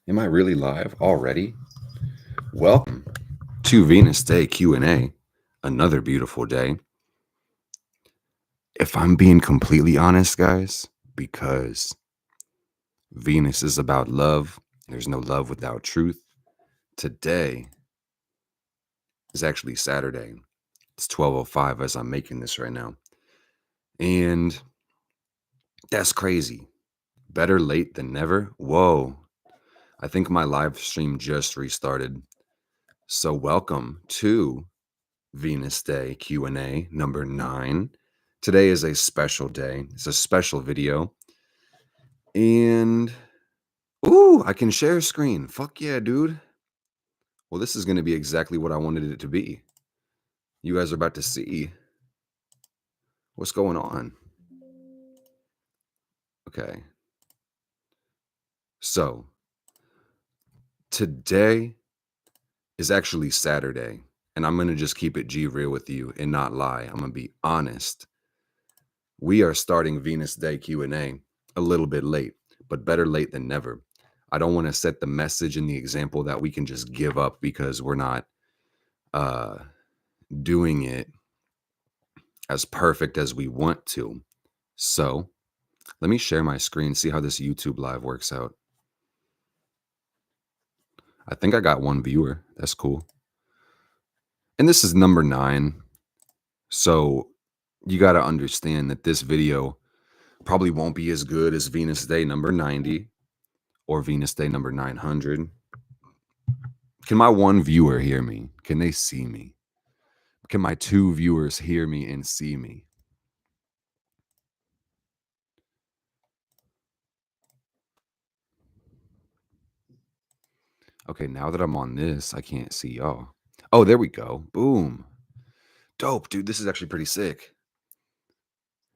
Am I really live already? Welcome to Venus Day Q&A. Another beautiful day. If I'm being completely honest, guys, because Venus is about love, there's no love without truth. Today is actually Saturday. It's 12:05 as I'm making this right now. And that's crazy. Better late than never. Whoa. I think my live stream just restarted. So welcome to Venus Day Q&A number 9. Today is a special day. It's a special video. And I can share screen. Fuck yeah, dude. Well, this is going to be exactly what I wanted it to be. You guys are about to see what's going on. Okay. So, today is actually Saturday, and I'm going to just keep it G real with you and not lie. I'm going to be honest. We are starting Venus Day Q&A a little bit late, but better late than never. I don't want to set the message and the example that we can just give up because we're not doing it as perfect as we want to. So let me share my screen, see how this YouTube live works out. I think I got one viewer. That's cool. And this is number 9. So you got to understand that this video probably won't be as good as Venus Day number 90 or Venus Day number 900. Can my one viewer hear me? Can they see me? Can my 2 viewers hear me and see me? Okay, now that I'm on this, I can't see y'all. Oh, there we go. Boom. Dope, dude. This is actually pretty sick.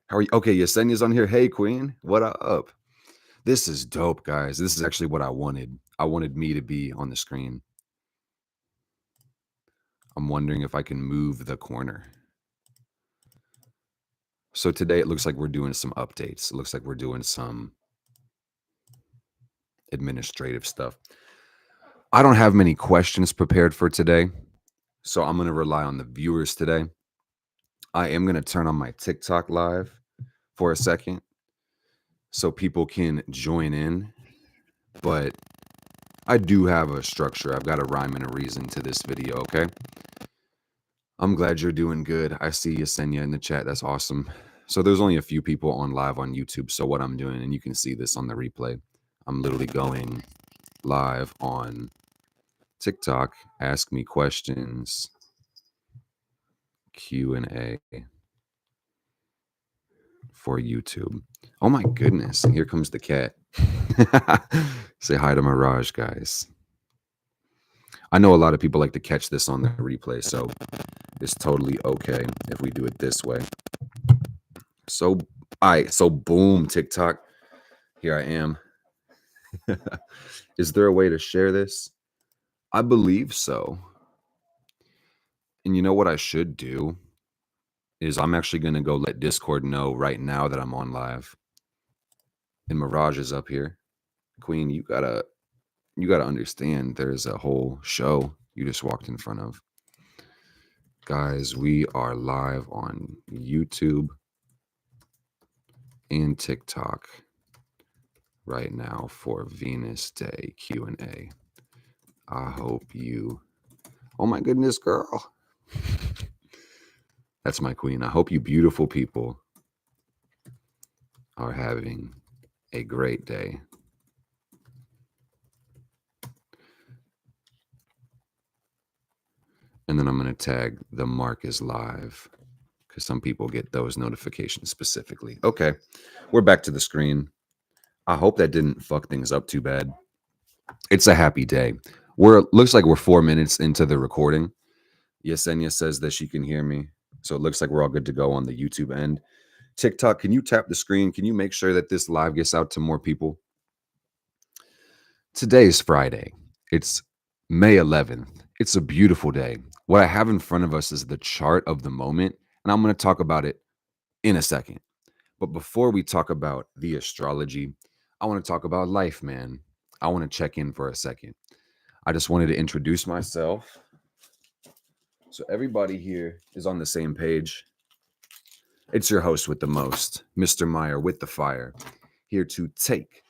How are you? Okay, Yesenia's on here. Hey, Queen. What up? This is dope, guys. This is actually what I wanted. I wanted me to be on the screen. I'm wondering if I can move the corner. So today it looks like we're doing some updates. It looks like we're doing some administrative stuff. I don't have many questions prepared for today, so I'm going to rely on the viewers today. I am going to turn on my TikTok live for a second so people can join in, but I do have a structure. I've got a rhyme and a reason to this video, okay? I'm glad you're doing good. I see Yesenia in the chat. That's awesome. So there's only a few people on live on YouTube. So what I'm doing, and you can see this on the replay, I'm literally going live on TikTok, ask me questions, Q&A for YouTube. Oh my goodness, here comes the cat. Say hi to Mirage, guys. I know a lot of people like to catch this on the replay, so it's totally okay if we do it this way. So, all right, so boom, TikTok. Here I am. Is there a way to share this? I believe so. And you know what I should do is I'm actually going to go let Discord know right now that I'm on live. And Mirage is up here. Queen, you gotta understand there's a whole show you just walked in front of. Guys, we are live on YouTube and TikTok right now for Venus Day Q&A. I hope you... Oh my goodness, girl. That's my queen. I hope you beautiful people are having a great day. And then I'm going to tag the mark is live because some people get those notifications specifically. Okay, we're back to the screen. I hope that didn't fuck things up too bad. It's a happy day. Looks like we're 4 minutes into the recording. Yesenia says that she can hear me. So it looks like we're all good to go on the YouTube end. TikTok, can you tap the screen? Can you make sure that this live gets out to more people? Today is Friday. It's May 11th. It's a beautiful day. What I have in front of us is the chart of the moment, and I'm going to talk about it in a second. But before we talk about the astrology, I want to talk about life, man. I want to check in for a second. I just wanted to introduce myself so everybody here is on the same page. It's your host with the most, Mr. Meyer with the fire, here to take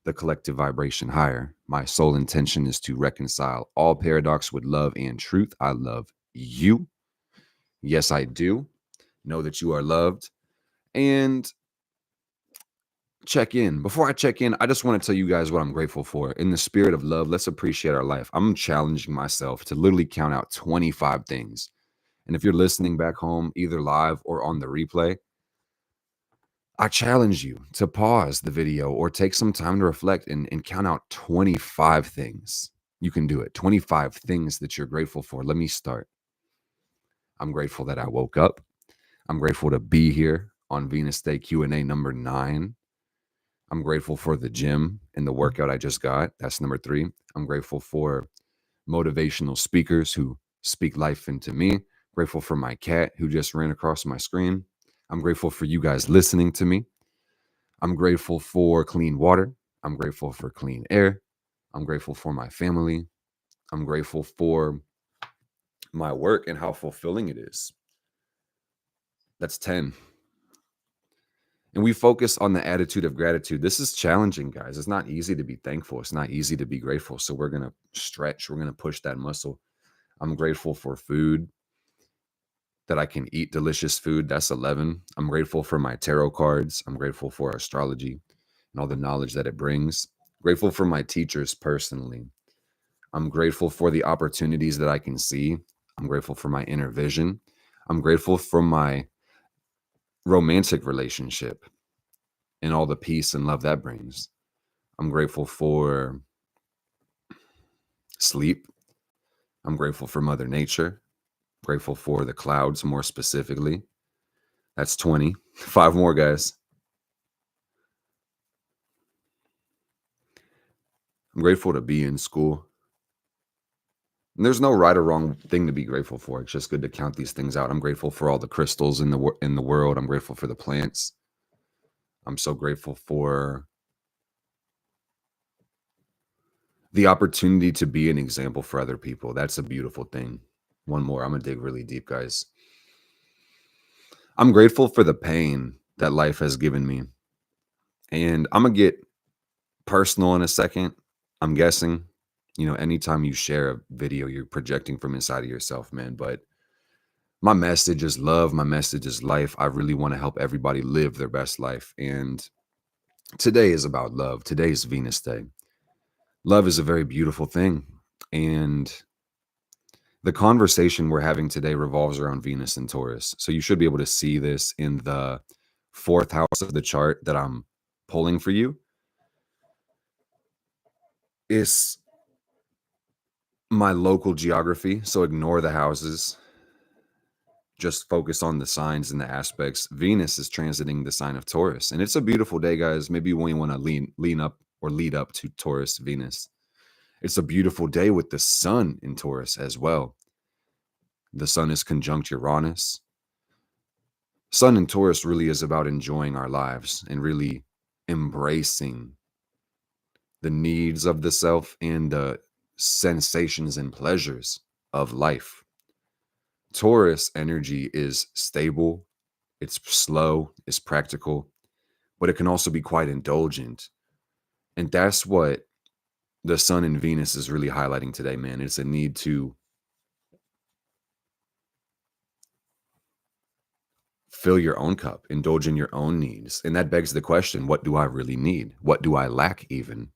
the collective vibration higher. My sole intention is to reconcile all paradox with love and truth. I love you. Yes, I do. Know that you are loved. And check in. Before I check in, I just want to tell you guys what I'm grateful for. In the spirit of love, let's appreciate our life. I'm challenging myself to literally count out 25 things. And if you're listening back home, either live or on the replay, I challenge you to pause the video or take some time to reflect and count out 25 things. You can do it. 25 things that you're grateful for. Let me start. I'm grateful that I woke up. I'm grateful to be here on Venus Day Q&A number 9. I'm grateful for the gym and the workout I just got. That's number 3. I'm grateful for motivational speakers who speak life into me. Grateful for my cat who just ran across my screen. I'm grateful for you guys listening to me. I'm grateful for clean water. I'm grateful for clean air. I'm grateful for my family. I'm grateful for my work and how fulfilling it is. That's 10. And we focus on the attitude of gratitude. This is challenging, guys. It's not easy to be thankful. It's not easy to be grateful. So we're going to stretch. We're going to push that muscle. I'm grateful for food, that I can eat delicious food. That's 11. I'm grateful for my tarot cards. I'm grateful for astrology and all the knowledge that it brings. Grateful for my teachers personally. I'm grateful for the opportunities that I can see. I'm grateful for my inner vision. I'm grateful for my romantic relationship and all the peace and love that brings. I'm grateful for sleep. I'm grateful for Mother Nature. Grateful for the clouds more specifically. That's 20. 5 more, guys. I'm grateful to be in school. And there's no right or wrong thing to be grateful for. It's just good to count these things out. I'm grateful for all the crystals in the world. I'm grateful for the plants. I'm so grateful for the opportunity to be an example for other people. That's a beautiful thing. One more. I'm going to dig really deep, guys. I'm grateful for the pain that life has given me. And I'm going to get personal in a second. I'm guessing, anytime you share a video, you're projecting from inside of yourself, man. But my message is love. My message is life. I really want to help everybody live their best life. And today is about love. Today is Venus Day. Love is a very beautiful thing. And the conversation we're having today revolves around Venus and Taurus. So you should be able to see this in the 4th house of the chart that I'm pulling for you. It's my local geography. So ignore the houses. Just focus on the signs and the aspects. Venus is transiting the sign of Taurus. And it's a beautiful day, guys. Maybe when you want to lean up or lead up to Taurus, Venus. It's a beautiful day with the sun in Taurus as well. The sun is conjunct Uranus. Sun in Taurus really is about enjoying our lives and really embracing the needs of the self and the sensations and pleasures of life. Taurus energy is stable, it's slow, it's practical, but it can also be quite indulgent. And that's what the sun and Venus is really highlighting today, man. It's a need to fill your own cup, indulge in your own needs. And that begs the question, what do I really need? What do I lack even?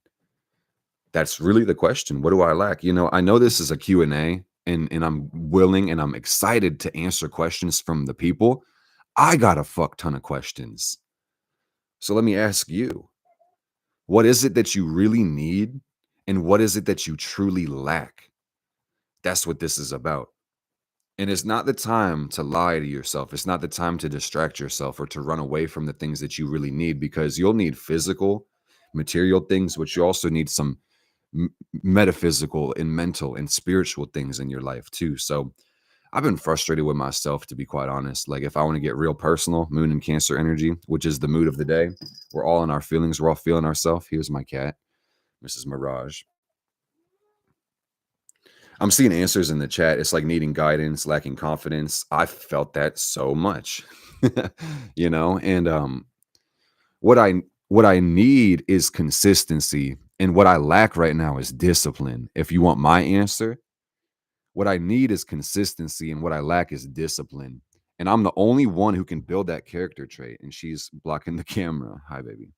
That's really the question. What do I lack? I know this is a Q&A and I'm willing and I'm excited to answer questions from the people. I got a fuck ton of questions. So let me ask you, what is it that you really need? And what is it that you truly lack? That's what this is about. And it's not the time to lie to yourself. It's not the time to distract yourself or to run away from the things that you really need, because you'll need physical, material things, but you also need some metaphysical and mental and spiritual things in your life too. So I've been frustrated with myself, to be quite honest. Like, if I want to get real personal, Moon and Cancer energy, which is the mood of the day, we're all in our feelings. We're all feeling ourselves. Here's my cat. Mrs. Mirage. I'm seeing answers in the chat. It's like needing guidance, lacking confidence. I felt that so much. And what I need is consistency, and what I lack right now is discipline. If you want my answer, what I need is consistency, and what I lack is discipline. And I'm the only one who can build that character trait. And she's blocking the camera. Hi, baby.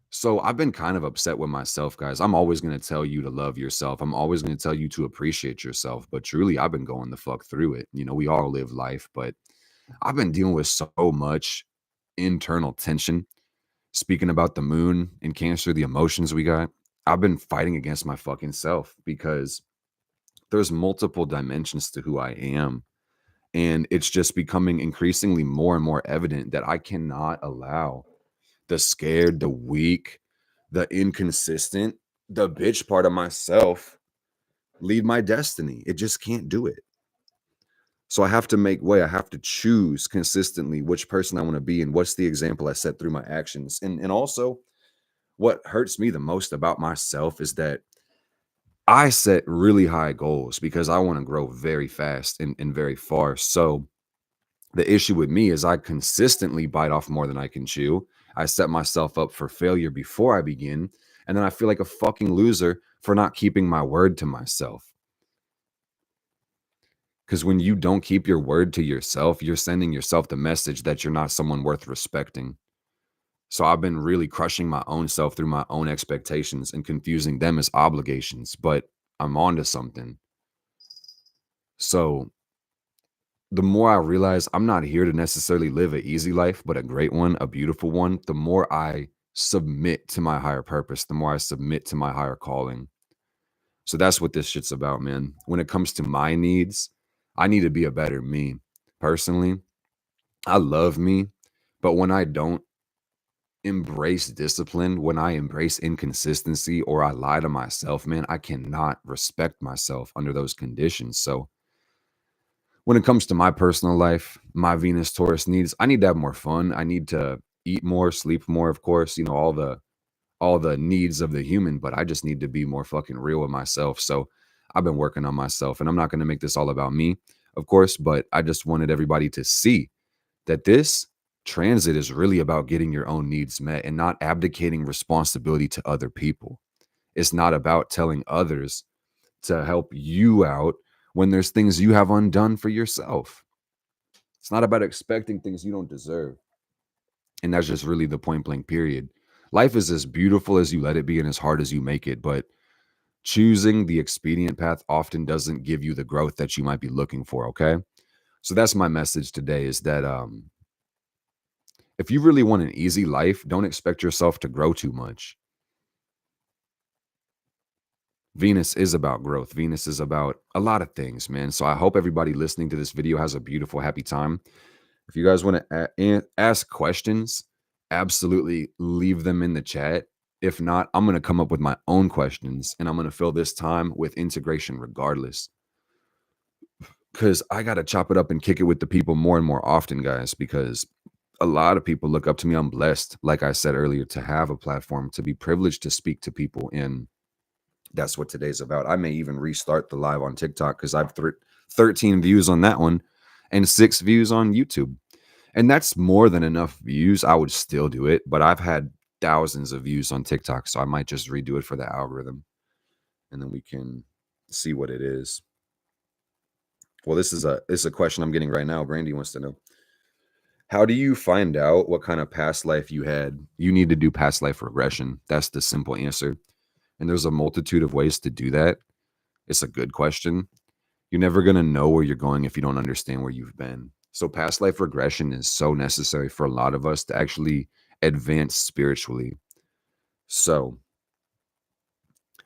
So I've been kind of upset with myself, guys. I'm always going to tell you to love yourself. I'm always going to tell you to appreciate yourself. But truly, I've been going the fuck through it. We all live life, but I've been dealing with so much internal tension. Speaking about the moon and Cancer, the emotions we got, I've been fighting against my fucking self because there's multiple dimensions to who I am. And it's just becoming increasingly more and more evident that I cannot allow the scared, the weak, the inconsistent, the bitch part of myself lead my destiny. It just can't do it. So I have to make way. I have to choose consistently which person I want to be and what's the example I set through my actions. And also, what hurts me the most about myself is that I set really high goals because I want to grow very fast and very far. So the issue with me is I consistently bite off more than I can chew. I set myself up for failure before I begin. And then I feel like a fucking loser for not keeping my word to myself. Because when you don't keep your word to yourself, you're sending yourself the message that you're not someone worth respecting. So I've been really crushing my own self through my own expectations and confusing them as obligations, but I'm onto something. So the more I realize I'm not here to necessarily live an easy life, but a great one, a beautiful one, the more I submit to my higher purpose, the more I submit to my higher calling. So that's what this shit's about, man. When it comes to my needs, I need to be a better me. Personally, I love me, but when I don't embrace discipline, when I embrace inconsistency or I lie to myself, man, I cannot respect myself under those conditions. So when it comes to my personal life, my Venus Taurus needs, I need to have more fun. I need to eat more, sleep more, of course, all the needs of the human, but I just need to be more fucking real with myself. So I've been working on myself, and I'm not going to make this all about me, of course, but I just wanted everybody to see that this transit is really about getting your own needs met and not abdicating responsibility to other people. It's not about telling others to help you out when there's things you have undone for yourself. It's not about expecting things you don't deserve. And that's just really the point blank period. Life is as beautiful as you let it be and as hard as you make it, but choosing the expedient path often doesn't give you the growth that you might be looking for, okay? So that's my message today, is that if you really want an easy life, don't expect yourself to grow too much. Venus is about growth. Venus is about a lot of things, man. So I hope everybody listening to this video has a beautiful, happy time. If you guys want to ask questions, absolutely leave them in the chat. If not, I'm going to come up with my own questions and I'm going to fill this time with integration regardless. Because I got to chop it up and kick it with the people more and more often, guys, because a lot of people look up to me. I'm blessed, like I said earlier, to have a platform, to be privileged to speak to people. And that's what today's about. I may even restart the live on TikTok because I've 13 views on that one and 6 views on YouTube. And that's more than enough views. I would still do it, but I've had thousands of views on TikTok, so I might just redo it for the algorithm and then we can see what it is. Well, this is a question I'm getting right now. Brandy wants to know, how do you find out what kind of past life you had? You need to do past life regression. That's the simple answer. And there's a multitude of ways to do that. It's a good question. You're never going to know where you're going if you don't understand where you've been. So past life regression is so necessary for a lot of us to actually advance spiritually. So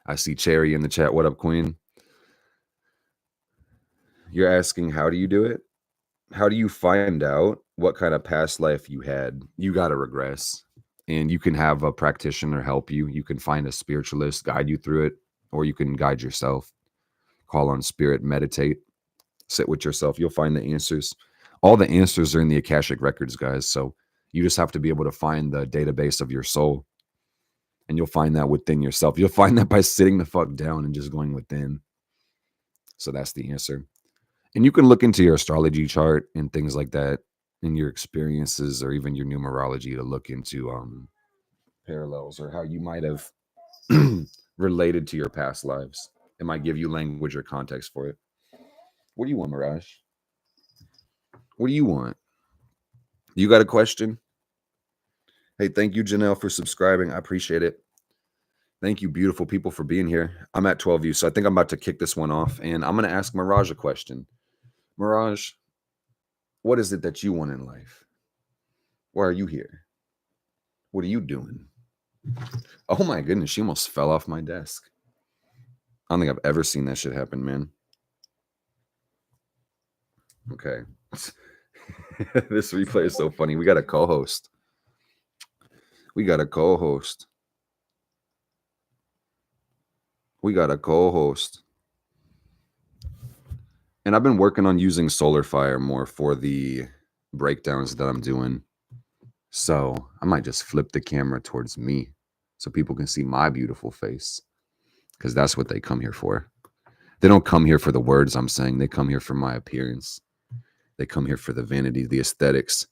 I see Cherry in the chat. What up, Queen? You're asking, how do you do it? How do you find out what kind of past life you had? You got to regress, and you can have a practitioner help you. You can find a spiritualist guide you through it, or you can guide yourself. Call on spirit, meditate, sit with yourself. You'll find the answers. All the answers are in the Akashic records, guys. So you just have to be able to find the database of your soul. And you'll find that within yourself. You'll find that by sitting the fuck down and just going within. So that's the answer. And you can look into your astrology chart and things like that in your experiences or even your numerology to look into parallels or how you might have related to your past lives. It might give you language or context for it. What do you want, Mirage? What do you want? You got a question? Hey, thank you, Janelle, for subscribing. I appreciate it. Thank you, beautiful people, for being here. I'm at 12 views, so I think I'm about to kick this one off, and I'm going to ask Mirage a question. Mirage, what is it that you want in life? Why are you here? What are you doing? Oh my goodness, she almost fell off my desk. I don't think I've ever seen that shit happen, man. Okay. This replay is so funny. We got a co-host. We got a co-host. And I've been working on using SolarFire more for the breakdowns that I'm doing. So I might just flip the camera towards me so people can see my beautiful face, because that's what they come here for. They don't come here for the words I'm saying. They come here for my appearance. They come here for the vanity, the aesthetics.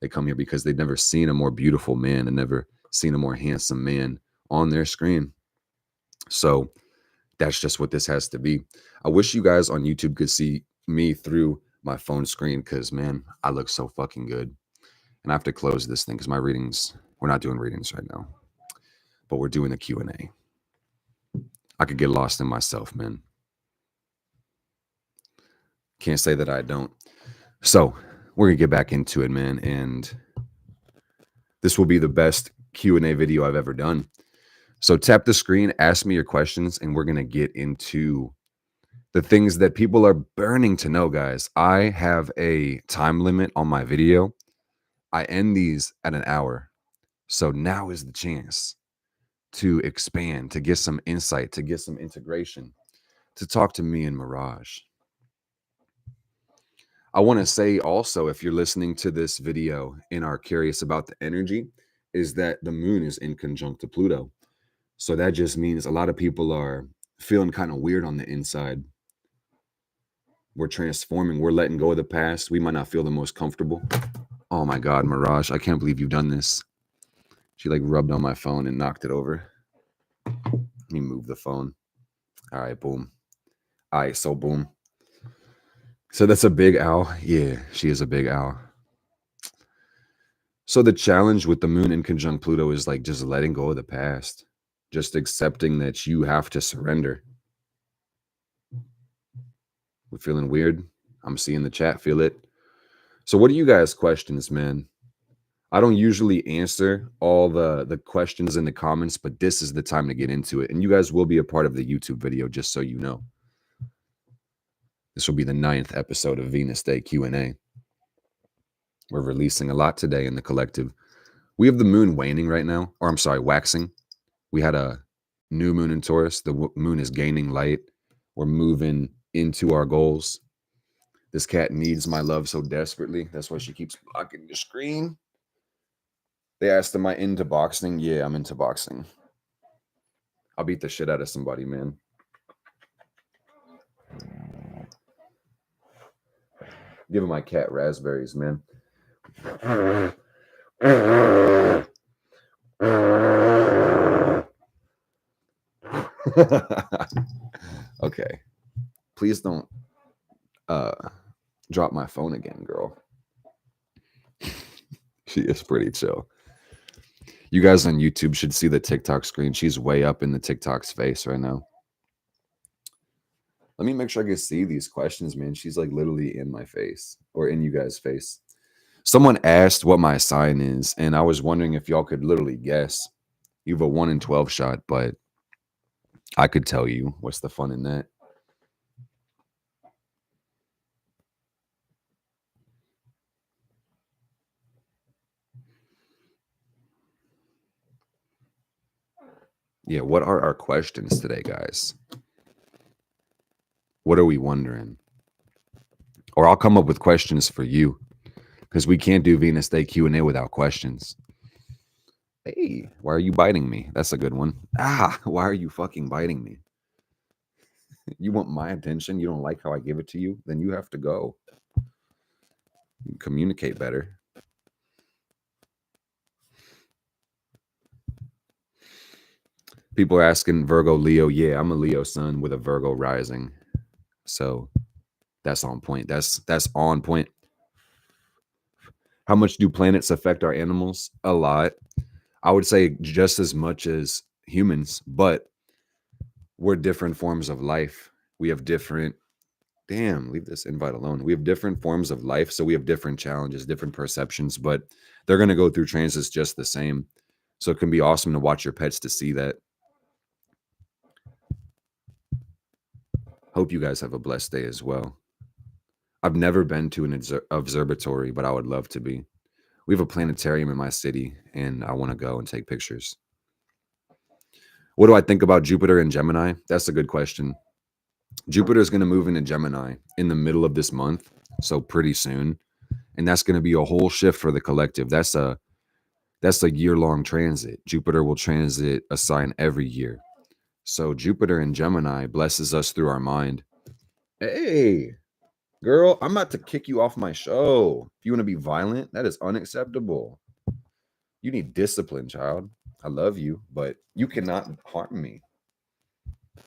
They come here because they've never seen a more beautiful man and never seen a more handsome man on their screen. So that's just what this has to be. I wish you guys on YouTube could see me through my phone screen because, man, I look so fucking good. And I have to close this thing because my readings, we're not doing readings right now, but we're doing the Q&A. I could get lost in myself, man. Can't say that I don't. So we're going to get back into it, man. And this will be the best Q&A video I've ever done. So tap the screen, ask me your questions, and we're going to get into the things that people are burning to know, guys. I have a time limit on my video. I end these at an hour. So now is the chance to expand, to get some insight, to get some integration, to talk to me and Mirage. I want to say also, if you're listening to this video and are curious about the energy, is that the moon is in conjunct to Pluto. So that just means a lot of people are feeling kind of weird on the inside. We're transforming. We're letting go of the past. We might not feel the most comfortable. Oh my God, Mirage, I can't believe you've done this. She like rubbed on my phone and knocked it over. Let me move the phone. All right, boom. All right, so boom. So that's a big owl. Yeah, she is a big owl. So the challenge with the moon in conjunct Pluto is like just letting go of the past. Just accepting that you have to surrender. We're feeling weird. I'm seeing the chat feel it. So what are you guys' questions, man? I don't usually answer all the questions in the comments, but this is the time to get into it. And you guys will be a part of the YouTube video, just so you know. This will be the 9th episode of Venus Day Q&A. We're releasing a lot today in the collective. We have the moon waning right now, or I'm sorry, waxing. We had a new moon in Taurus. The moon is gaining light. We're moving into our goals. This cat needs my love so desperately. That's why she keeps blocking the screen. They asked, am I into boxing? Yeah, I'm into boxing. I'll beat the shit out of somebody, man. Giving my cat raspberries, man. Okay. Please don't drop my phone again, girl. She is pretty chill. You guys on YouTube should see the TikTok screen. She's way up in the TikTok's face right now. Let me make sure I can see these questions, man. She's like literally in my face or in you guys' face. Someone asked what my sign is, and I was wondering if y'all could literally guess. You have a 1 in 12 shot, but I could tell you. What's the fun in that? Yeah, what are our questions today, guys? What are we wondering? Or I'll come up with questions for you, because we can't do Venus Day Q&A without questions. Hey, why are you biting me? That's a good one. Ah, why are you fucking biting me? You want my attention? You don't like how I give it to you? Then you have to go. Communicate better. People are asking Virgo, Leo. Yeah, I'm a Leo sun with a Virgo rising. So that's on point. That's on point. How much do planets affect our animals? A lot. I would say just as much as humans, but we're different forms of life. We have different, damn, leave this invite alone. We have different forms of life. So we have different challenges, different perceptions, but they're going to go through transits just the same. So it can be awesome to watch your pets to see that. Hope you guys have a blessed day as well. I've never been to an observatory, but I would love to be. We have a planetarium in my city, and I want to go and take pictures. What do I think about Jupiter and Gemini? That's a good question. Jupiter is going to move into Gemini in the middle of this month, so pretty soon, and that's going to be a whole shift for the collective. That's a year-long transit. Jupiter will transit a sign every year. So Jupiter in Gemini blesses us through our mind. Hey, girl, I'm about to kick you off my show. If you want to be violent, that is unacceptable. You need discipline, child. I love you, but you cannot harm me.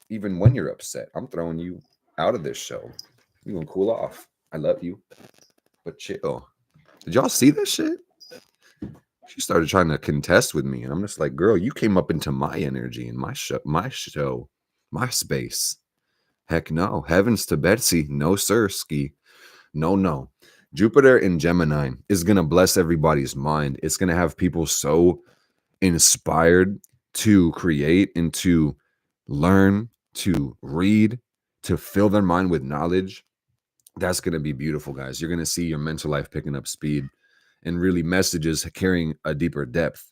Even when you're upset, I'm throwing you out of this show. You gonna cool off. I love you, but chill. Did y'all see this shit? She started trying to contest with me, and I'm just like, girl, you came up into my energy and my show, my space. Heck no. Heavens to Betsy. No, sir, ski. No, no. Jupiter in Gemini is gonna bless everybody's mind. It's gonna have people so inspired to create and to learn, to read, to fill their mind with knowledge. That's going to be beautiful, guys. You're going to see your mental life picking up speed and really messages carrying a deeper depth.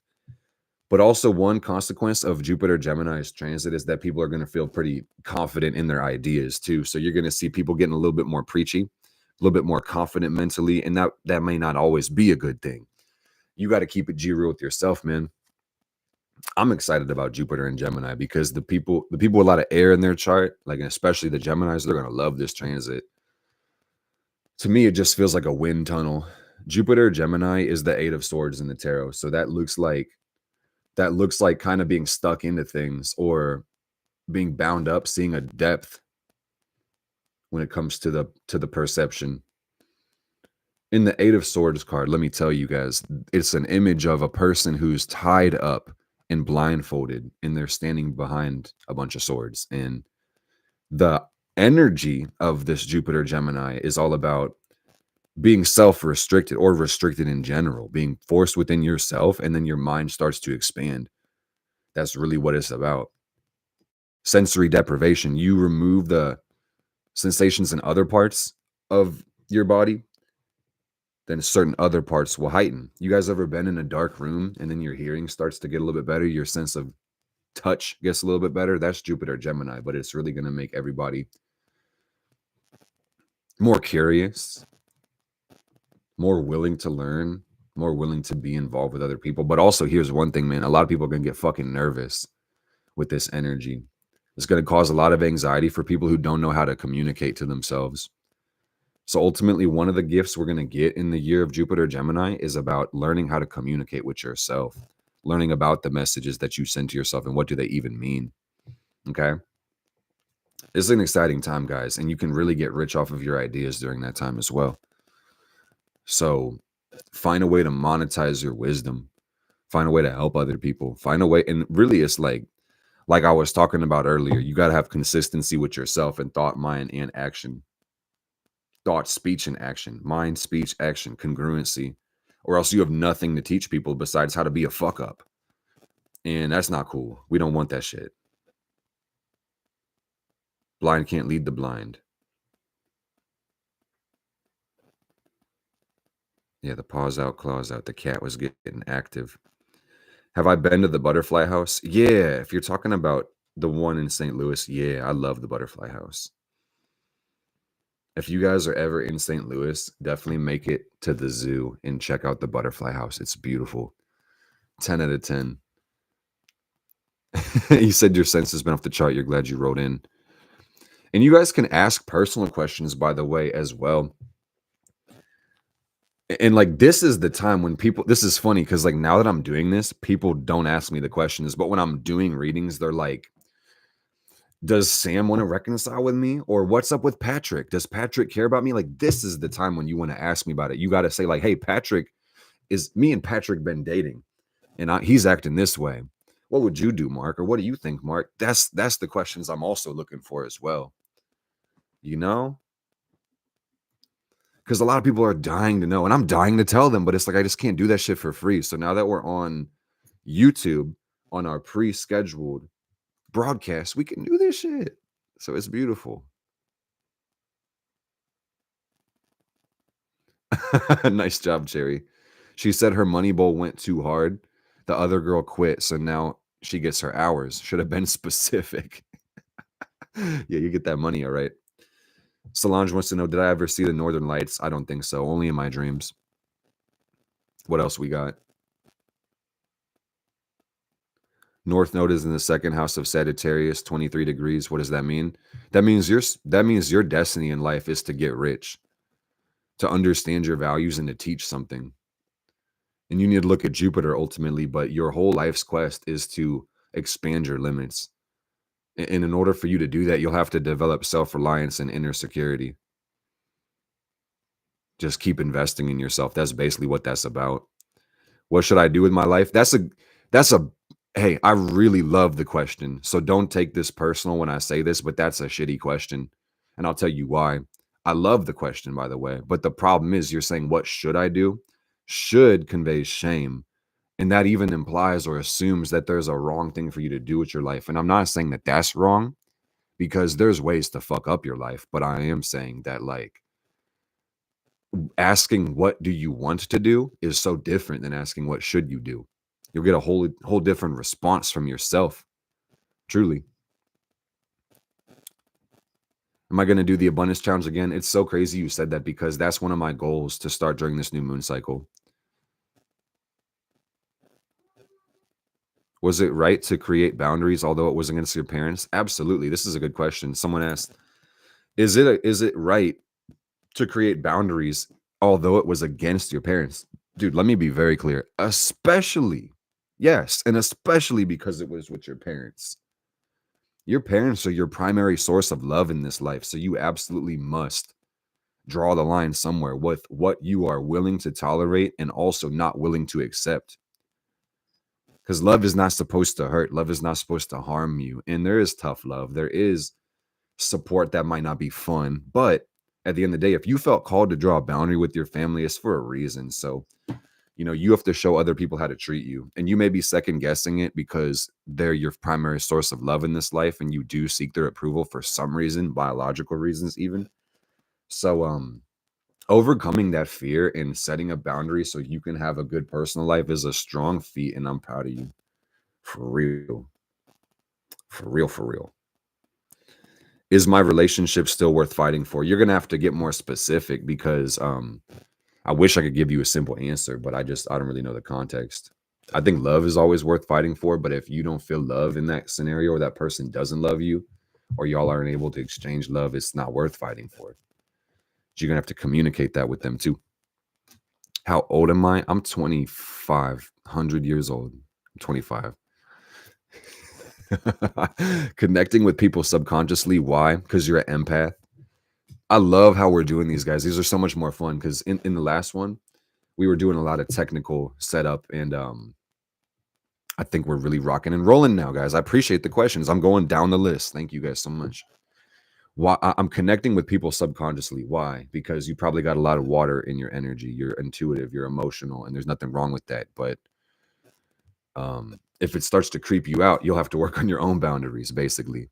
But also, one consequence of Jupiter Gemini's transit is that people are going to feel pretty confident in their ideas too. So you're going to see people getting a little bit more preachy, a little bit more confident mentally, and that may not always be a good thing. You got to keep it G real with yourself, man. I'm excited about Jupiter and Gemini because the people with a lot of air in their chart, like especially the Geminis, they're gonna love this transit. To me, it just feels like a wind tunnel. Jupiter Gemini is the Eight of Swords in the tarot, so that looks like kind of being stuck into things or being bound up, seeing a depth when it comes to the perception. In the Eight of Swords card, let me tell you guys, it's an image of a person who's tied up and blindfolded, and they're standing behind a bunch of swords. And the energy of this Jupiter Gemini is all about being self-restricted or restricted in general, being forced within yourself, and then your mind starts to expand. That's really what it's about. Sensory deprivation. You remove the sensations in other parts of your body, then certain other parts will heighten. You guys ever been in a dark room and then your hearing starts to get a little bit better? Your sense of touch gets a little bit better? That's Jupiter Gemini, but it's really going to make everybody more curious, more willing to learn, more willing to be involved with other people. But also, here's one thing, man. A lot of people are going to get fucking nervous with this energy. It's going to cause a lot of anxiety for people who don't know how to communicate to themselves. So ultimately, one of the gifts we're going to get in the year of Jupiter Gemini is about learning how to communicate with yourself, learning about the messages that you send to yourself and what do they even mean. Okay. It's an exciting time, guys, and you can really get rich off of your ideas during that time as well. So find a way to monetize your wisdom, find a way to help other people, find a way. And really, it's like I was talking about earlier, you got to have consistency with yourself in thought, mind, and action. Thought, speech, and action. Mind, speech, action, congruency. Or else you have nothing to teach people besides how to be a fuck up. And that's not cool. We don't want that shit. Blind can't lead the blind. Yeah, the paws out, claws out. The cat was getting active. Have I been to the Butterfly House? Yeah, if you're talking about the one in St. Louis, yeah, I love the Butterfly House. If you guys are ever in St. Louis, definitely make it to the zoo and check out the Butterfly House. It's beautiful. 10 out of 10. You said your sense has been off the chart. You're glad you wrote in. And you guys can ask personal questions, by the way, as well. And like this is the time when people, this is funny because like now that I'm doing this, people don't ask me the questions, but when I'm doing readings, they're like, does Sam want to reconcile with me? Or what's up with Patrick? Does Patrick care about me? Like, this is the time when you want to ask me about it. You got to say, like, hey, Patrick, is me and Patrick been dating? And he's acting this way. What would you do, Mark? Or what do you think, Mark? That's the questions I'm also looking for as well. You know? Because a lot of people are dying to know, and I'm dying to tell them, but it's like I just can't do that shit for free. So now that we're on YouTube on our pre-scheduled broadcast, we can do this shit. So it's beautiful. Nice job, Cherry. She said her money bowl went too hard. The other girl quit, so now she gets her hours. Should have been specific. Yeah, you get that money, all right. Solange wants to know, did I ever see the Northern Lights? I don't think so. Only in my dreams. What else we got? North Node is in the second house of Sagittarius, 23 degrees. What does that mean? That means your destiny in life is to get rich, to understand your values and to teach something. And you need to look at Jupiter ultimately, but your whole life's quest is to expand your limits. And in order for you to do that, you'll have to develop self-reliance and inner security. Just keep investing in yourself. That's basically what that's about. What should I do with my life? That's a hey, I really love the question. So don't take this personal when I say this, but that's a shitty question. And I'll tell you why. I love the question, by the way. But the problem is you're saying, what should I do? Should conveys shame. And that even implies or assumes that there's a wrong thing for you to do with your life. And I'm not saying that that's wrong because there's ways to fuck up your life. But I am saying that, like, asking what do you want to do is so different than asking what should you do. You'll get a whole different response from yourself. Truly. Am I going to do the abundance challenge again? It's so crazy you said that because that's one of my goals to start during this new moon cycle. Was it right to create boundaries although it was against your parents? Absolutely. This is a good question. Someone asked, is it right to create boundaries although it was against your parents? Dude, let me be very clear. Especially, yes, and especially because it was with your parents. Your parents are your primary source of love in this life, so you absolutely must draw the line somewhere with what you are willing to tolerate and also not willing to accept. Because love is not supposed to hurt. Love is not supposed to harm you. And there is tough love. There is support that might not be fun. But at the end of the day, if you felt called to draw a boundary with your family, it's for a reason. So, you have to show other people how to treat you. And you may be second guessing it because they're your primary source of love in this life. And you do seek their approval for some reason, biological reasons, even. So, overcoming that fear and setting a boundary so you can have a good personal life is a strong feat. And I'm proud of you. For real. For real, for real. Is my relationship still worth fighting for? You're gonna have to get more specific because I wish I could give you a simple answer, but I don't really know the context. I think love is always worth fighting for, but if you don't feel love in that scenario or that person doesn't love you or y'all aren't able to exchange love, it's not worth fighting for. You're gonna have to communicate that with them too. How old am I? I'm 25, 100 years old. I'm 25. Connecting with people subconsciously. Why? Because you're an empath. I love how we're doing these, guys. These are so much more fun because in the last one, we were doing a lot of technical setup and I think we're really rocking and rolling now, guys. I appreciate the questions. I'm going down the list. Thank you guys so much. Why I'm connecting with people subconsciously. Why? Because you probably got a lot of water in your energy. You're intuitive, you're emotional, and there's nothing wrong with that. But if it starts to creep you out, you'll have to work on your own boundaries, basically.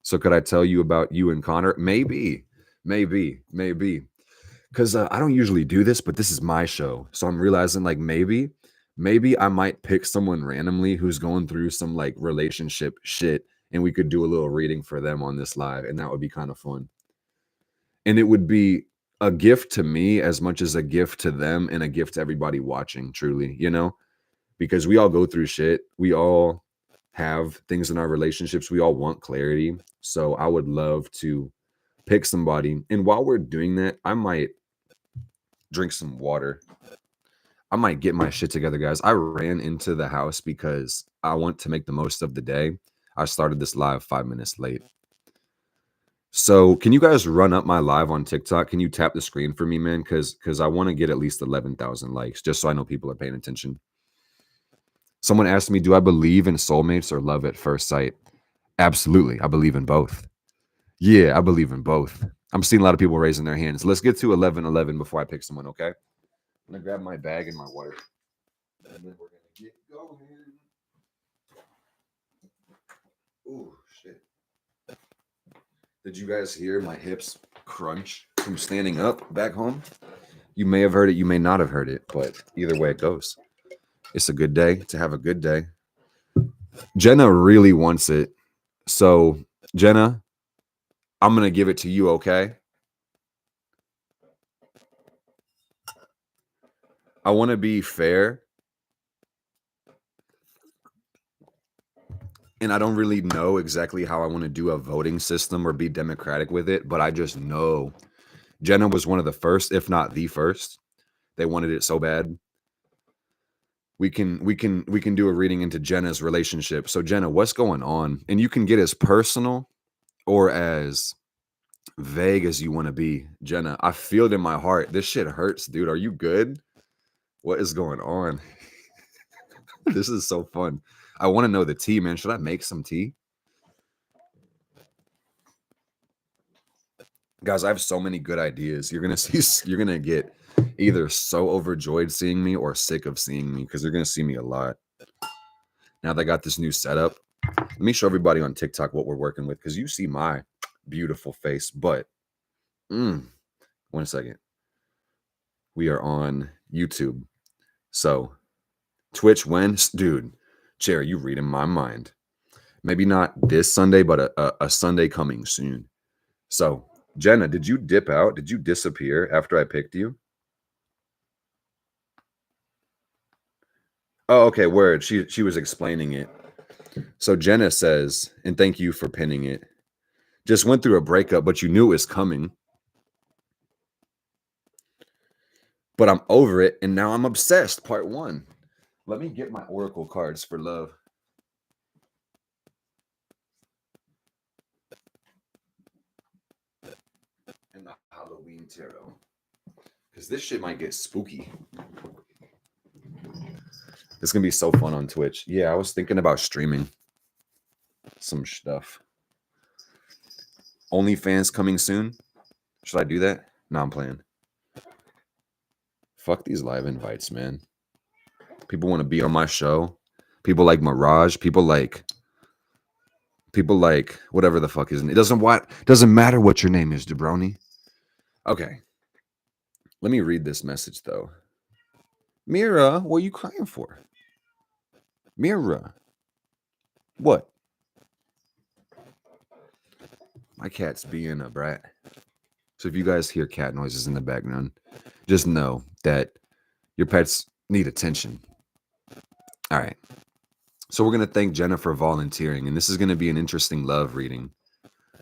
So could I tell you about you and Connor? Maybe. Because I don't usually do this, but this is my show. So I'm realizing like maybe I might pick someone randomly who's going through some like relationship shit and we could do a little reading for them on this live. And that would be kind of fun. And it would be a gift to me as much as a gift to them and a gift to everybody watching, truly, because we all go through shit. We all have things in our relationships. We all want clarity. So I would love to pick somebody. And while we're doing that, I might drink some water. I might get my shit together, guys. I ran into the house because I want to make the most of the day. I started this live 5 minutes late. So can you guys run up my live on TikTok? Can you tap the screen for me, man? Because I want to get at least 11,000 likes, just so I know people are paying attention. Someone asked me, do I believe in soulmates or love at first sight? Absolutely. I believe in both. Yeah, I believe in both. I'm seeing a lot of people raising their hands. Let's get to 11:11 before I pick someone, okay? I'm going to grab my bag and my water. And then we're going to get going. Oh, shit. Did you guys hear my hips crunch from standing up back home? You may have heard it, you may not have heard it, but either way it goes. It's a good day to have a good day. Jenna really wants it. So, Jenna, I'm going to give it to you, okay? I want to be fair. And I don't really know exactly how I want to do a voting system or be democratic with it, but I just know Jenna was one of the first, if not the first. They wanted it so bad. We can do a reading into Jenna's relationship. So Jenna, what's going on? And you can get as personal or as vague as you want to be. Jenna, I feel it in my heart. This shit hurts, dude. Are you good? What is going on? This is so fun. I want to know the tea, man. Should I make some tea? Guys, I have so many good ideas. You're gonna get either so overjoyed seeing me or sick of seeing me because you're gonna see me a lot. Now that I got this new setup, let me show everybody on TikTok what we're working with because you see my beautiful face. But 1 second. We are on YouTube. So Twitch when? Dude, Cherry, you reading my mind. Maybe not this Sunday, but a Sunday coming soon. So Jenna, did you dip out? Did you disappear after I picked you? Oh, okay, word. She was explaining it. So Jenna says, and thank you for pinning it. Just went through a breakup, but you knew it was coming. But I'm over it, and now I'm obsessed. Part 1. Let me get my oracle cards for love. And the Halloween tarot. Because this shit might get spooky. It's going to be so fun on Twitch. Yeah, I was thinking about streaming some stuff. OnlyFans coming soon. Should I do that? No, I'm playing. Fuck these live invites, man. People want to be on my show. People like Mirage. People like whatever the fuck is. It doesn't matter what your name is, Jabroni. Okay. Let me read this message though. Mira, what are you crying for? Mira. What? My cat's being a brat. So if you guys hear cat noises in the background, just know that your pets need attention. All right. So we're going to thank Jenna for volunteering, and this is going to be an interesting love reading.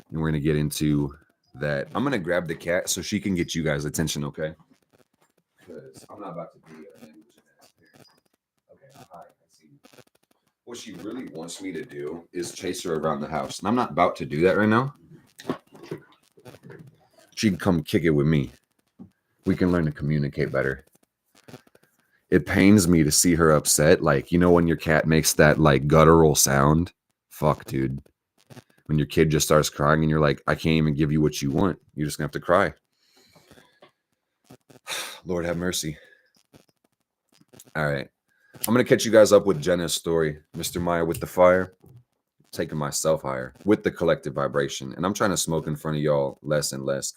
And we're going to get into that. I'm going to grab the cat so she can get you guys attention, okay? Because I'm not about to be a negligent ass parent. Okay, hi, I see you. What she really wants me to do is chase her around the house. And I'm not about to do that right now. She can come kick it with me. We can learn to communicate better. It pains me to see her upset. Like, you know, when your cat makes that like guttural sound? Fuck, dude. When your kid just starts crying and you're like, I can't even give you what you want. You're just gonna have to cry. Lord have mercy. All right. I'm going to catch you guys up with Jenna's story. Mr. Meyer with the fire, taking myself higher with the collective vibration. And I'm trying to smoke in front of y'all less and less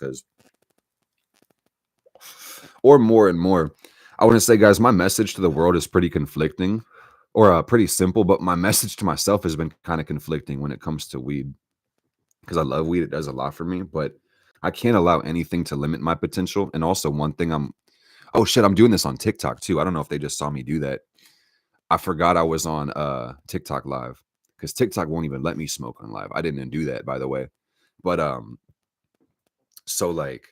or more and more. I want to say, guys, my message to the world is pretty conflicting or pretty simple, but my message to myself has been kind of conflicting when it comes to weed because I love weed. It does a lot for me, but I can't allow anything to limit my potential. And also one thing I'm doing this on TikTok too. I don't know if they just saw me do that. I forgot I was on TikTok live because TikTok won't even let me smoke on live. I didn't do that, by the way. But so like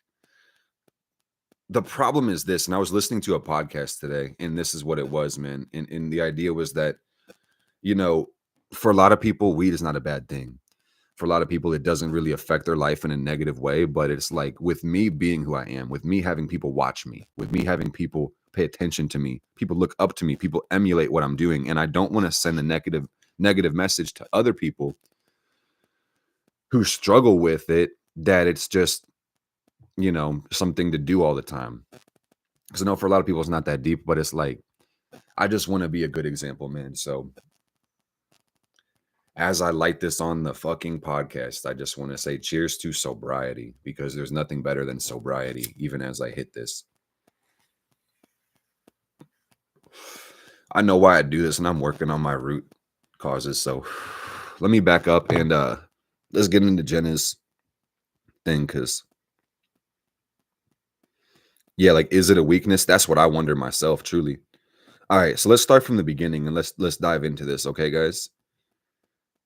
the problem is this, and I was listening to a podcast today, and this is what it was, man. And the idea was that, you know, for a lot of people, weed is not a bad thing. For a lot of people, it doesn't really affect their life in a negative way. But it's like with me being who I am, with me having people watch me, with me having people pay attention to me, people look up to me, people emulate what I'm doing. And I don't want to send a negative message to other people who struggle with it, that it's just, you know, something to do all the time. Because I know for a lot of people, it's not that deep, but it's like, I just want to be a good example, man. So as I light this on the fucking podcast, I just want to say cheers to sobriety, because there's nothing better than sobriety, even as I hit this. I know why I do this, and I'm working on my root causes. So let me back up and let's get into Jenna's thing, because yeah, like, is it a weakness? That's what I wonder myself, truly. All right, so let's start from the beginning and let's dive into this, okay, guys?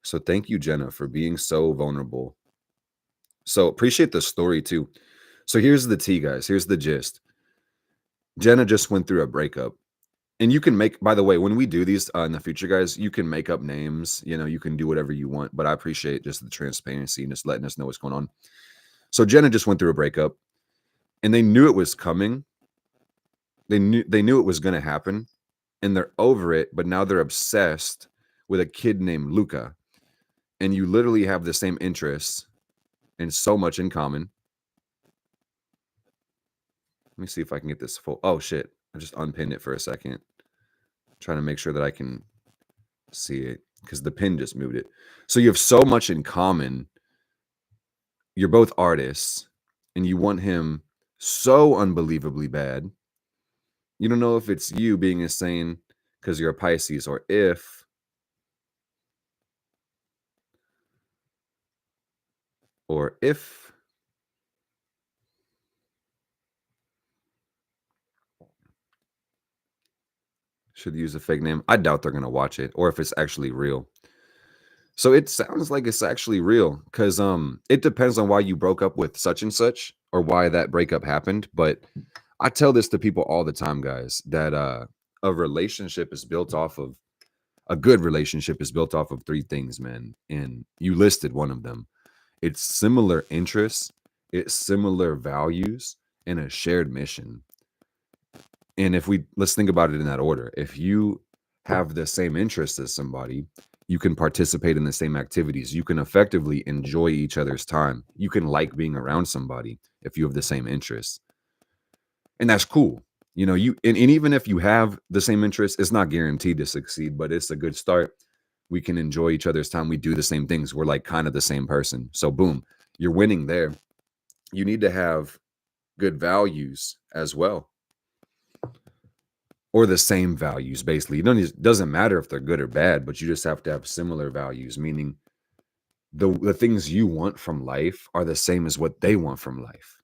So thank you, Jenna, for being so vulnerable. So appreciate the story too. So here's the tea, guys. Here's the gist. Jenna just went through a breakup. And you can make, by the way, when we do these in the future, guys, you can make up names, you know, you can do whatever you want, but I appreciate just the transparency and just letting us know what's going on. So Jenna just went through a breakup, and they knew it was coming. They knew it was going to happen, and they're over it, but now they're obsessed with a kid named Luca. And you literally have the same interests and so much in common. Let me see if I can get this full. Oh shit. I just unpinned it for a second. Trying to make sure that I can see it, because the pin just moved it. So you have so much in common. You're both artists, and you want him so unbelievably bad. You don't know if it's you being insane because you're a Pisces, or if should use a fake name. I doubt they're gonna watch it, or if it's actually real. So it sounds like it's actually real, because it depends on why you broke up with such and such, or why that breakup happened. But I tell this to people all the time, guys, that a relationship is built off of a good relationship is built off of three things, man. And you listed one of them. It's similar interests, it's similar values, and a shared mission. And let's think about it in that order. If you have the same interests as somebody, you can participate in the same activities. You can effectively enjoy each other's time. You can like being around somebody if you have the same interests. And that's cool. You know, and even if you have the same interests, it's not guaranteed to succeed, but it's a good start. We can enjoy each other's time. We do the same things. We're like kind of the same person. So boom, you're winning there. You need to have good values as well, or the same values, basically. It doesn't matter if they're good or bad, but you just have to have similar values, meaning the things you want from life are the same as what they want from life.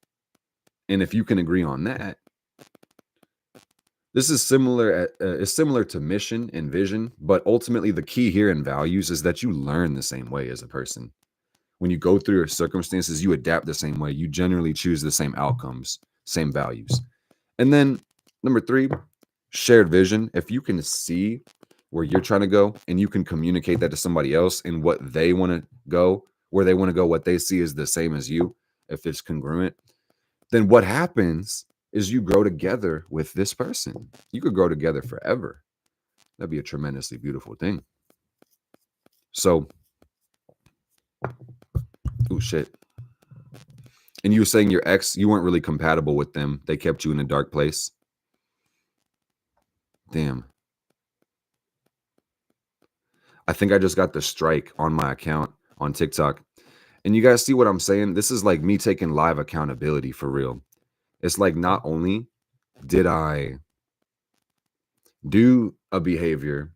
And if you can agree on that, this is similar to mission and vision, but ultimately the key here in values is that you learn the same way as a person. When you go through your circumstances, you adapt the same way. You generally choose the same outcomes, same values. And then number 3, shared vision. If you can see where you're trying to go, and you can communicate that to somebody else, and what they want to go, where they want to go, what they see is the same as you, if it's congruent, then what happens is you grow together with this person. You could grow together forever. That'd be a tremendously beautiful thing. So, oh shit. And you were saying your ex, you weren't really compatible with them. They kept you in a dark place. Damn. I think I just got the strike on my account on TikTok. And you guys see what I'm saying? This is like me taking live accountability for real. It's like, not only did I do a behavior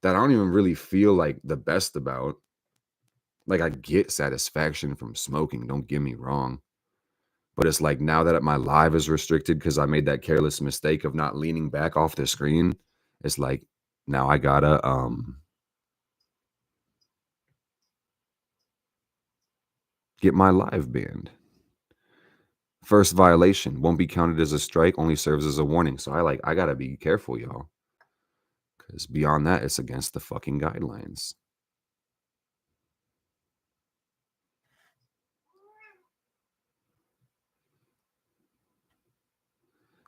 that I don't even really feel like the best about. Like, I get satisfaction from smoking, don't get me wrong. But it's like, now that my live is restricted because I made that careless mistake of not leaning back off the screen, it's like, Now I gotta get my live banned. First violation won't be counted as a strike, only serves as a warning. So I gotta be careful, y'all. Because beyond that, it's against the fucking guidelines.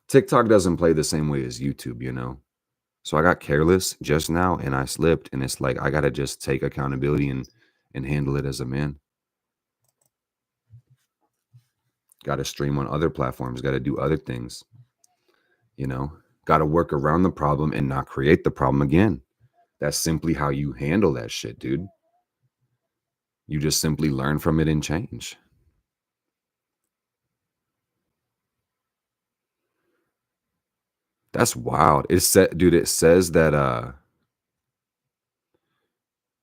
TikTok doesn't play the same way as YouTube, you know? So I got careless just now and I slipped. And it's like I gotta just take accountability and handle it as a man. Gotta stream on other platforms, gotta do other things, you know? Gotta work around the problem and not create the problem again. That's simply how you handle that shit, dude. You just simply learn from it and change. That's wild. It said, dude, it says that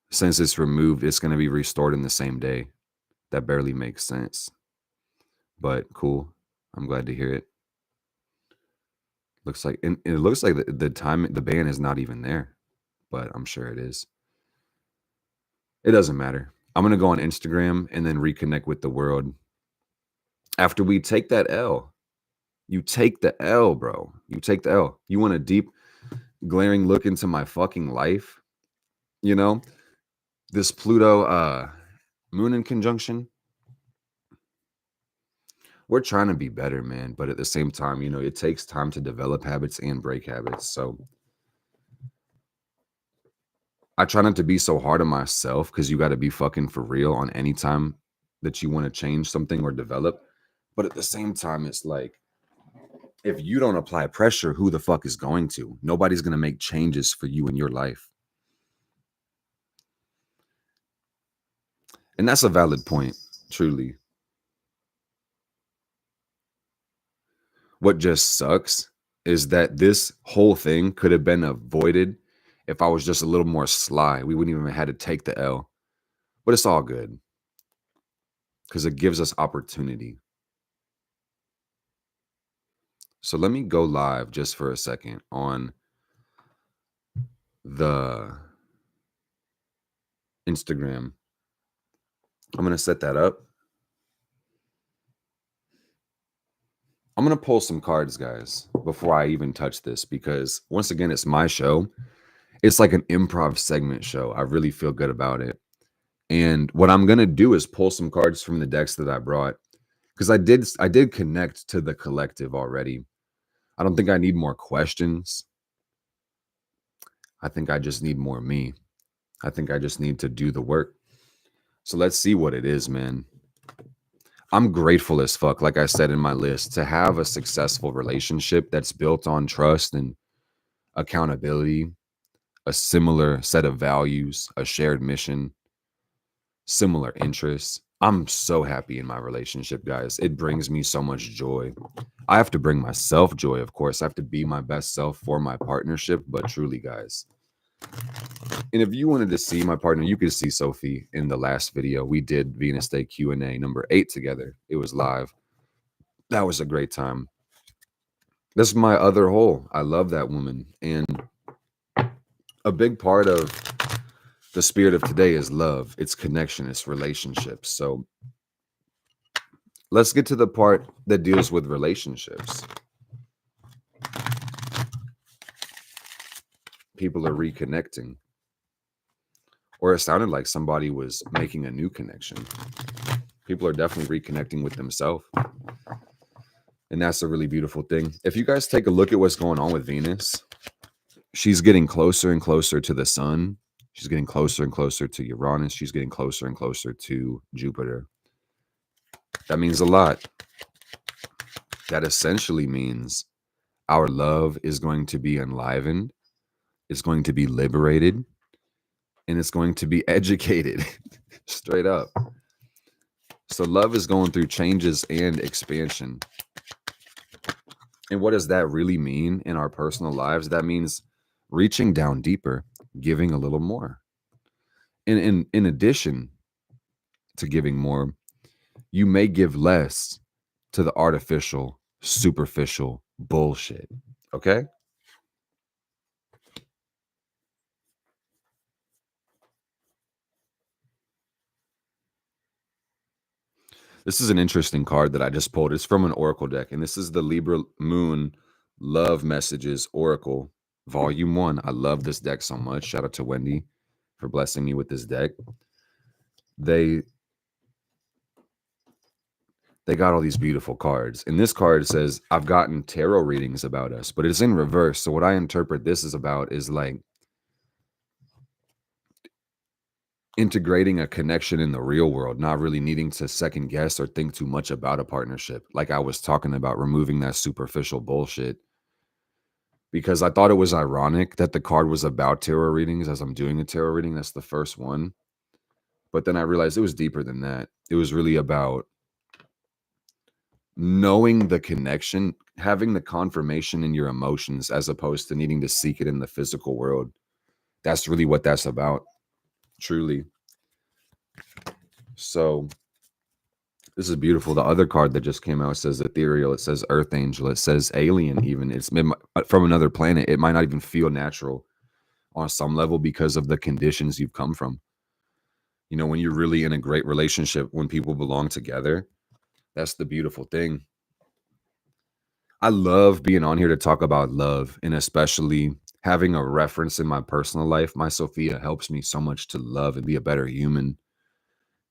since it's removed, it's gonna be restored in the same day. That barely makes sense. But cool. I'm glad to hear it. Looks like and it looks like the time the ban is not even there, but I'm sure it is. It doesn't matter. I'm gonna go on Instagram and then reconnect with the world. After we take that L, you take the L, bro. You take the L. You want a deep, glaring look into my fucking life? You know, this Pluto moon in conjunction. We're trying to be better, man. But at the same time, you know, it takes time to develop habits and break habits. So I try not to be so hard on myself because you got to be fucking for real on any time that you want to change something or develop. But at the same time, it's like, if you don't apply pressure, who the fuck is going to? Nobody's going to make changes for you in your life. And that's a valid point, truly. What just sucks is that this whole thing could have been avoided if I was just a little more sly. We wouldn't even have had to take the L. But it's all good because it gives us opportunity. So let me go live just for a second on the Instagram. I'm going to set that up. I'm going to pull some cards, guys, before I even touch this, because once again, it's my show. It's like an improv segment show. I really feel good about it. And what I'm going to do is pull some cards from the decks that I brought, because I did connect to the collective already. I don't think I need more questions. I think I just need more me. I think I just need to do the work. So let's see what it is, man. I'm grateful as fuck, like I said in my list, to have a successful relationship that's built on trust and accountability, a similar set of values, a shared mission, similar interests. I'm so happy in my relationship, guys. It brings me so much joy. I have to bring myself joy, of course. I have to be my best self for my partnership, but truly, guys. And if you wanted to see my partner, you could see Sophie in the last video. We did Venus Day Q&A number 8 together. It was live. That was a great time. That's my other hole. I love that woman. And a big part of the spirit of today is love. It's connection. It's relationships. So let's get to the part that deals with relationships. People are reconnecting. Or it sounded like somebody was making a new connection. People are definitely reconnecting with themselves. And that's a really beautiful thing. If you guys take a look at what's going on with Venus, she's getting closer and closer to the sun. She's getting closer and closer to Uranus. She's getting closer and closer to Jupiter. That means a lot. That essentially means our love is going to be enlivened. It's going to be liberated. And it's going to be educated. Straight up. So love is going through changes and expansion. And what does that really mean in our personal lives? That means reaching down deeper, giving a little more. And in addition to giving more, you may give less to the artificial, superficial bullshit. Okay? This is an interesting card that I just pulled. It's from an oracle deck, and this is the Libra Moon Love Messages Oracle, Volume 1. I love this deck so much. Shout out to Wendy for blessing me with this deck. They got all these beautiful cards. And this card says, I've gotten tarot readings about us, but it's in reverse. So what I interpret this is about is like integrating a connection in the real world, not really needing to second guess or think too much about a partnership. Like I was talking about, removing that superficial bullshit. Because I thought it was ironic that the card was about tarot readings as I'm doing a tarot reading. That's the first one. But then I realized it was deeper than that. It was really about knowing the connection, having the confirmation in your emotions as opposed to needing to seek it in the physical world. That's really what that's about, truly. So this is beautiful. The other card that just came out says ethereal. It says earth angel. It says alien even. It's from another planet. It might not even feel natural on some level because of the conditions you've come from. You know, when you're really in a great relationship, when people belong together, that's the beautiful thing. I love being on here to talk about love, and especially having a reference in my personal life. My Sophia helps me so much to love and be a better human.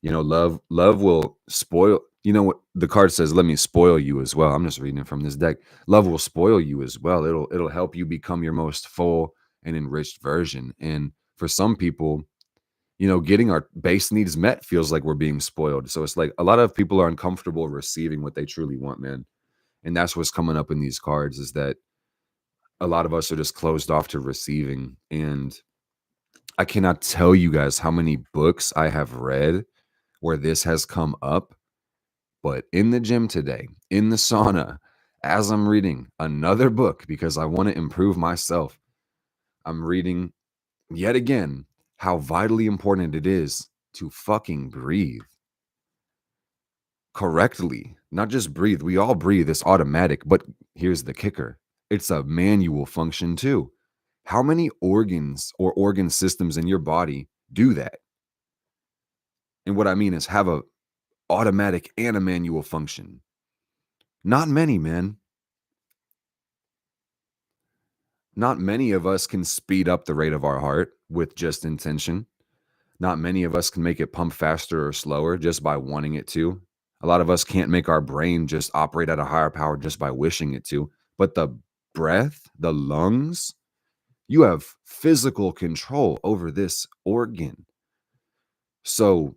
You know, love will spoil. You know what the card says, let me spoil you as well. I'm just reading it from this deck. Love will spoil you as well. It'll help you become your most full and enriched version. And for some people, you know, getting our base needs met feels like we're being spoiled. So it's like a lot of people are uncomfortable receiving what they truly want, man. And that's what's coming up in these cards, is that a lot of us are just closed off to receiving. And I cannot tell you guys how many books I have read where this has come up. But in the gym today, in the sauna, as I'm reading another book because I want to improve myself, I'm reading yet again how vitally important it is to fucking breathe correctly. Not just breathe. We all breathe. It's automatic. But here's the kicker. It's a manual function too. How many organs or organ systems in your body do that? And what I mean is have a automatic and a manual function. Not many, man. Not many of us can speed up the rate of our heart with just intention. Not many of us can make it pump faster or slower just by wanting it to. A lot of us can't make our brain just operate at a higher power just by wishing it to. But the breath, the lungs, you have physical control over this organ. So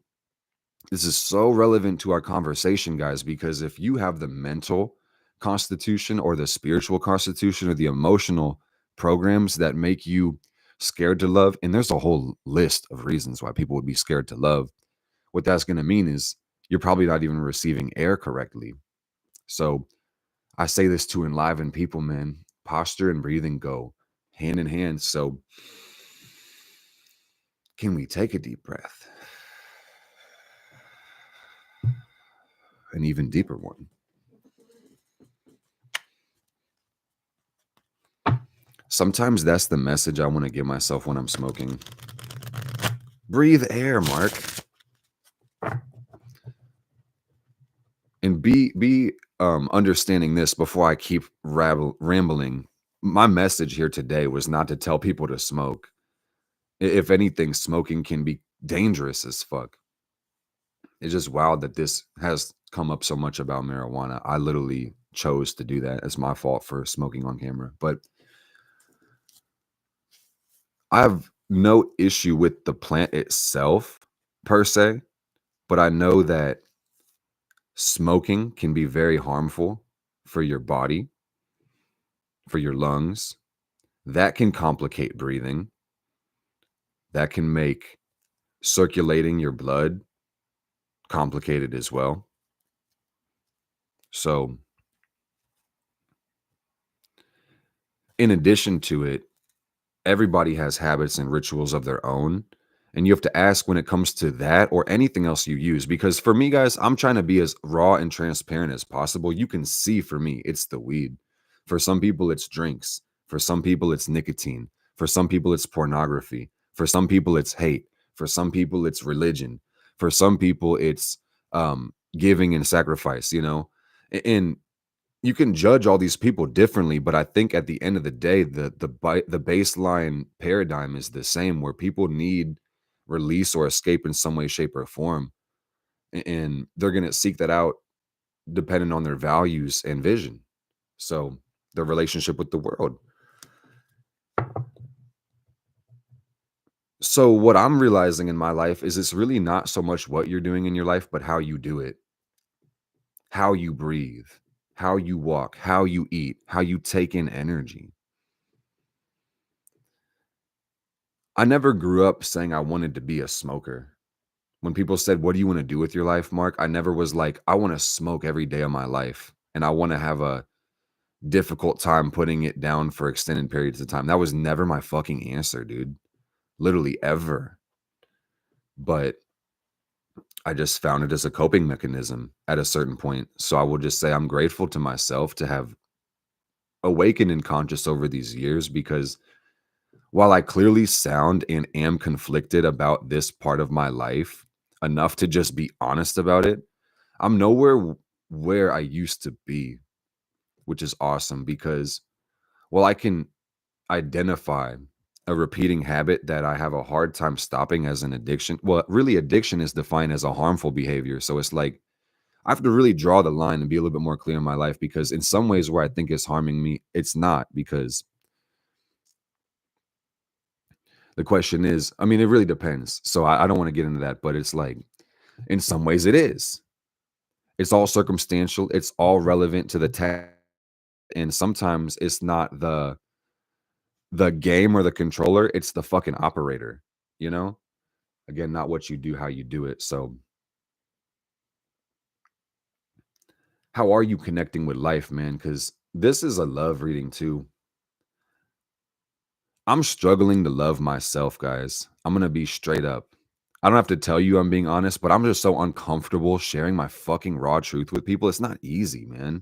this is so relevant to our conversation, guys, because if you have the mental constitution or the spiritual constitution or the emotional programs that make you scared to love, and there's a whole list of reasons why people would be scared to love, what that's going to mean is you're probably not even receiving air correctly. So I say this to enliven people, man. Posture and breathing go hand in hand. So can we take a deep breath? An even deeper one. Sometimes that's the message I want to give myself when I'm smoking. Breathe air, Mark. And be understanding this before I keep rambling. My message here today was not to tell people to smoke. If anything, smoking can be dangerous as fuck. It's just wild that this has come up so much about marijuana. I literally chose to do that. It's my fault for smoking on camera. But I have no issue with the plant itself per se, but I know that smoking can be very harmful for your body, for your lungs. That can complicate breathing. That can make circulating your blood complicated as well. So, in addition to it, everybody has habits and rituals of their own. And you have to ask when it comes to that or anything else you use. Because for me, guys, I'm trying to be as raw and transparent as possible. You can see for me, it's the weed. For some people, it's drinks. For some people, it's nicotine. For some people, it's pornography. For some people, it's hate. For some people, it's religion. For some people, it's giving and sacrifice, you know? And you can judge all these people differently, but I think at the end of the day, the baseline paradigm is the same, where people need release or escape in some way, shape, or form, and they're gonna seek that out depending on their values and vision. So their relationship with the world. So what I'm realizing in my life is it's really not so much what you're doing in your life, but how you do it, how you breathe, how you walk, how you eat, how you take in energy. I never grew up saying I wanted to be a smoker. When people said, "What do you want to do with your life, Mark?" I never was like, "I want to smoke every day of my life and I want to have a difficult time putting it down for extended periods of time." That was never my fucking answer, dude. Literally ever. But I just found it as a coping mechanism at a certain point. So I will just say I'm grateful to myself to have awakened and conscious over these years, because while I clearly sound and am conflicted about this part of my life enough to just be honest about it, I'm nowhere where I used to be, which is awesome because while I can identify a repeating habit that I have a hard time stopping as an addiction. Well, really, addiction is defined as a harmful behavior. So it's like I have to really draw the line and be a little bit more clear in my life, because in some ways where I think it's harming me, it's not. Because the question is, I mean, it really depends. So I don't want to get into that, but it's like in some ways it is. It's all circumstantial. It's all relevant to the task, and sometimes it's not the game or the controller. It's the fucking operator. You know, again, not what you do, how you do it. So how are you connecting with life, man? Because this is a love reading too. I'm struggling to love myself, guys. I'm gonna be straight up. I don't have to tell you I'm being honest, but I'm just so uncomfortable sharing my fucking raw truth with people. It's not easy, man.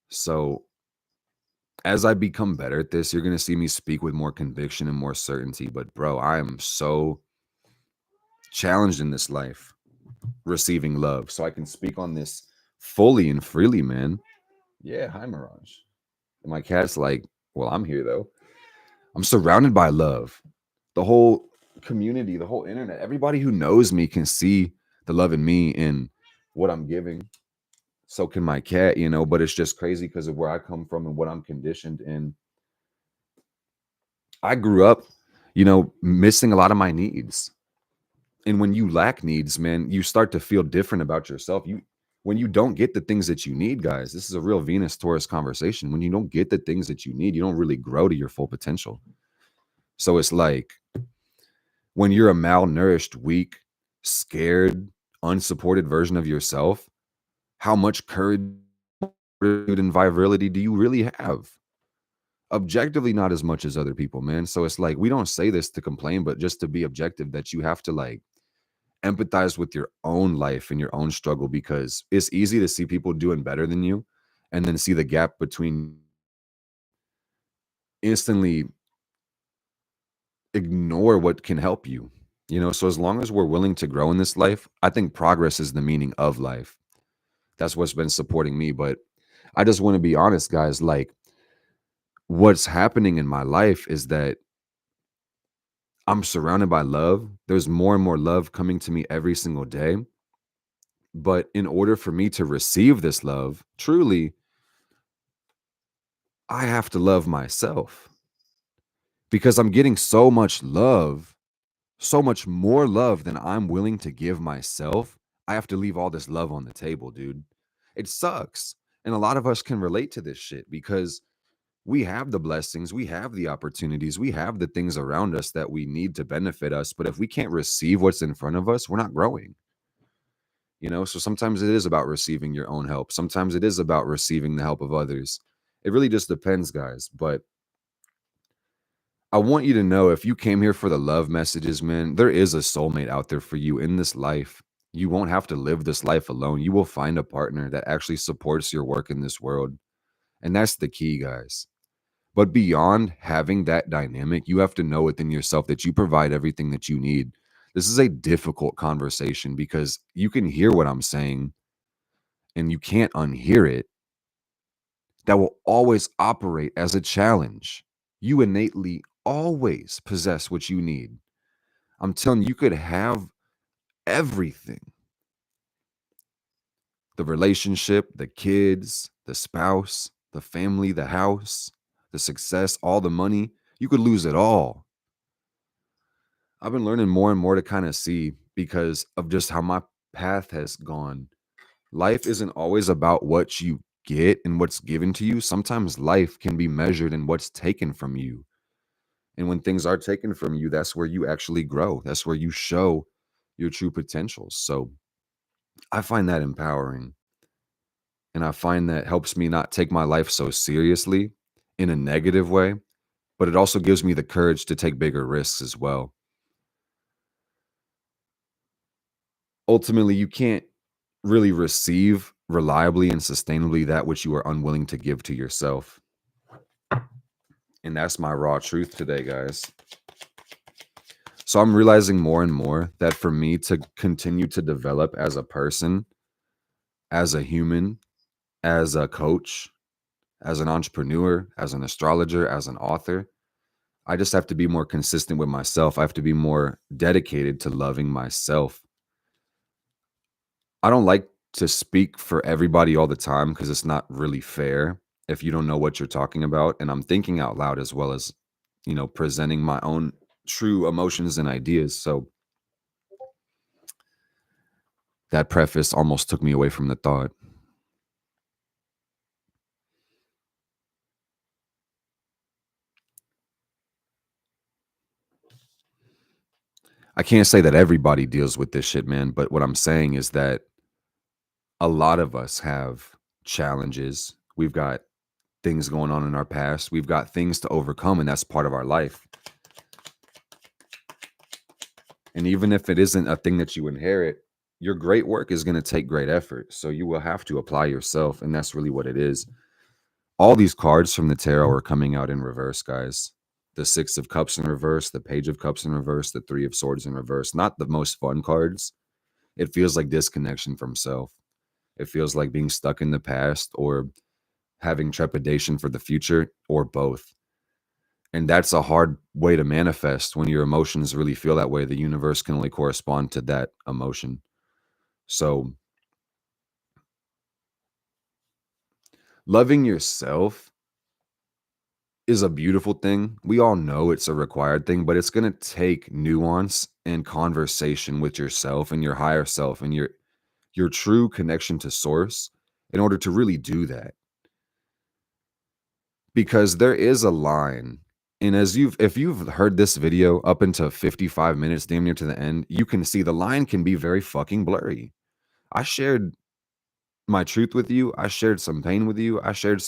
So as I become better at this, you're gonna see me speak with more conviction and more certainty. But bro, I am so challenged in this life receiving love. So I can speak on this fully and freely, man. Yeah, hi Mirage. And my cat's like, well, I'm here though. I'm surrounded by love. The whole community, the whole internet, everybody who knows me can see the love in me and what I'm giving. So can my cat, you know, but it's just crazy because of where I come from and what I'm conditioned in. I grew up, you know, missing a lot of my needs. And when you lack needs, man, you start to feel different about yourself. When you don't get the things that you need, guys, this is a real Venus Taurus conversation. When you don't get the things that you need, you don't really grow to your full potential. So it's like when you're a malnourished, weak, scared, unsupported version of yourself, how much courage and virility do you really have? Objectively, not as much as other people, man. So it's like we don't say this to complain, but just to be objective, that you have to like empathize with your own life and your own struggle, because it's easy to see people doing better than you and then see the gap between, instantly ignore what can help you. You know, so as long as we're willing to grow in this life, I think progress is the meaning of life. That's what's been supporting me. But I just want to be honest, guys. Like, what's happening in my life is that I'm surrounded by love. There's more and more love coming to me every single day. But in order for me to receive this love, truly, I have to love myself, because I'm getting so much love, so much more love than I'm willing to give myself. I have to leave all this love on the table, dude. It sucks. And a lot of us can relate to this shit because we have the blessings, we have the opportunities, we have the things around us that we need to benefit us. But if we can't receive what's in front of us, we're not growing. You know, so sometimes it is about receiving your own help. Sometimes it is about receiving the help of others. It really just depends, guys. But I want you to know, if you came here for the love messages, man, there is a soulmate out there for you in this life. You won't have to live this life alone. You will find a partner that actually supports your work in this world. And that's the key, guys. But beyond having that dynamic, you have to know within yourself that you provide everything that you need. This is a difficult conversation because you can hear what I'm saying and you can't unhear it. That will always operate as a challenge. You innately always possess what you need. I'm telling you, you could have everything, the relationship, the kids, the spouse, the family, the house, the success, all the money. You could lose it all. I've been learning more and more to kind of see because of just how my path has gone. Life isn't always about what you get and what's given to you. Sometimes life can be measured in what's taken from you. And when things are taken from you, that's where you actually grow. That's where you show your true potentials. So I find that empowering. And I find that helps me not take my life so seriously in a negative way, but it also gives me the courage to take bigger risks as well. Ultimately, you can't really receive reliably and sustainably that which you are unwilling to give to yourself. And that's my raw truth today, guys. So I'm realizing more and more that for me to continue to develop as a person, as a human, as a coach, as an entrepreneur, as an astrologer, as an author, I just have to be more consistent with myself. I have to be more dedicated to loving myself. I don't like to speak for everybody all the time because it's not really fair if you don't know what you're talking about. And I'm thinking out loud as well as, presenting my own true emotions and ideas. So that preface almost took me away from the thought. I can't say that everybody deals with this shit, man. But what I'm saying is that a lot of us have challenges. We've got things going on in our past. We've got things to overcome, and that's part of our life. And even if it isn't a thing that you inherit, your great work is going to take great effort. So you will have to apply yourself. And that's really what it is. All these cards from the tarot are coming out in reverse, guys. The Six of Cups in reverse, the Page of Cups in reverse, the Three of Swords in reverse. Not the most fun cards. It feels like disconnection from self. It feels like being stuck in the past or having trepidation for the future or both. And that's a hard way to manifest when your emotions really feel that way. The universe can only correspond to that emotion. So loving yourself is a beautiful thing. We all know it's a required thing, but it's going to take nuance and conversation with yourself and your higher self and your true connection to source in order to really do that. Because there is a line, and if you've heard this video up into 55 minutes, damn near to the end, you can see the line can be very fucking blurry. I shared my truth with you. I shared some pain with you. I shared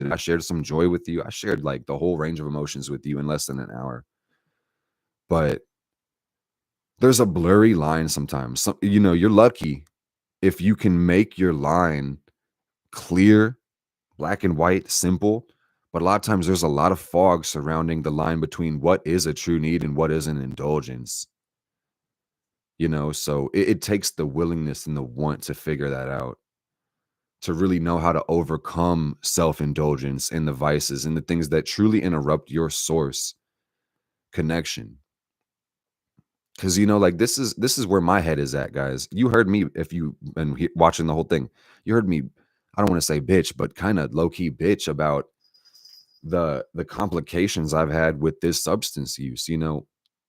I shared some joy with you. I shared like the whole range of emotions with you in less than an hour. But there's a blurry line sometimes. You're lucky if you can make your line clear, black and white, simple. But a lot of times there's a lot of fog surrounding the line between what is a true need and what is an indulgence. So it takes the willingness and the want to figure that out, to really know how to overcome self-indulgence and the vices and the things that truly interrupt your source connection. Because like this is where my head is at, guys. You heard me, if you been watching the whole thing, you heard me, I don't want to say bitch, but kind of low-key bitch about the complications I've had with this substance use.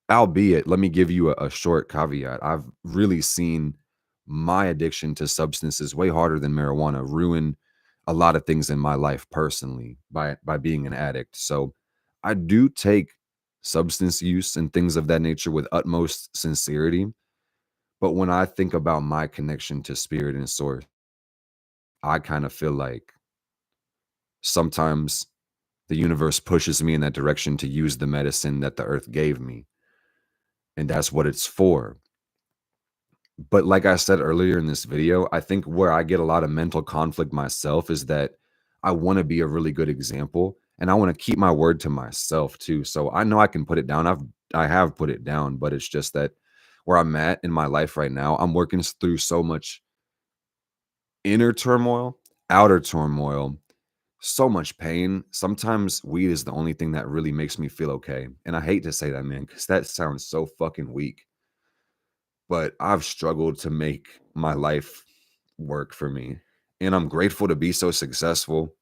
Albeit, let me give you a short caveat. I've really seen my addiction to substances way harder than marijuana ruin a lot of things in my life personally by being an addict. So I do take substance use and things of that nature with utmost sincerity. But when I think about my connection to spirit and source, I kind of feel like sometimes the universe pushes me in that direction to use the medicine that the earth gave me. And that's what it's for. But like I said earlier in this video, I think where I get a lot of mental conflict myself is that I want to be a really good example and I want to keep my word to myself too. So I know I can put it down. I have put it down, but it's just that where I'm at in my life right now, I'm working through so much inner turmoil, outer turmoil, so much pain. Sometimes weed is the only thing that really makes me feel okay. And I hate to say that, man, because that sounds so fucking weak. But I've struggled to make my life work for me. And I'm grateful to be so successful.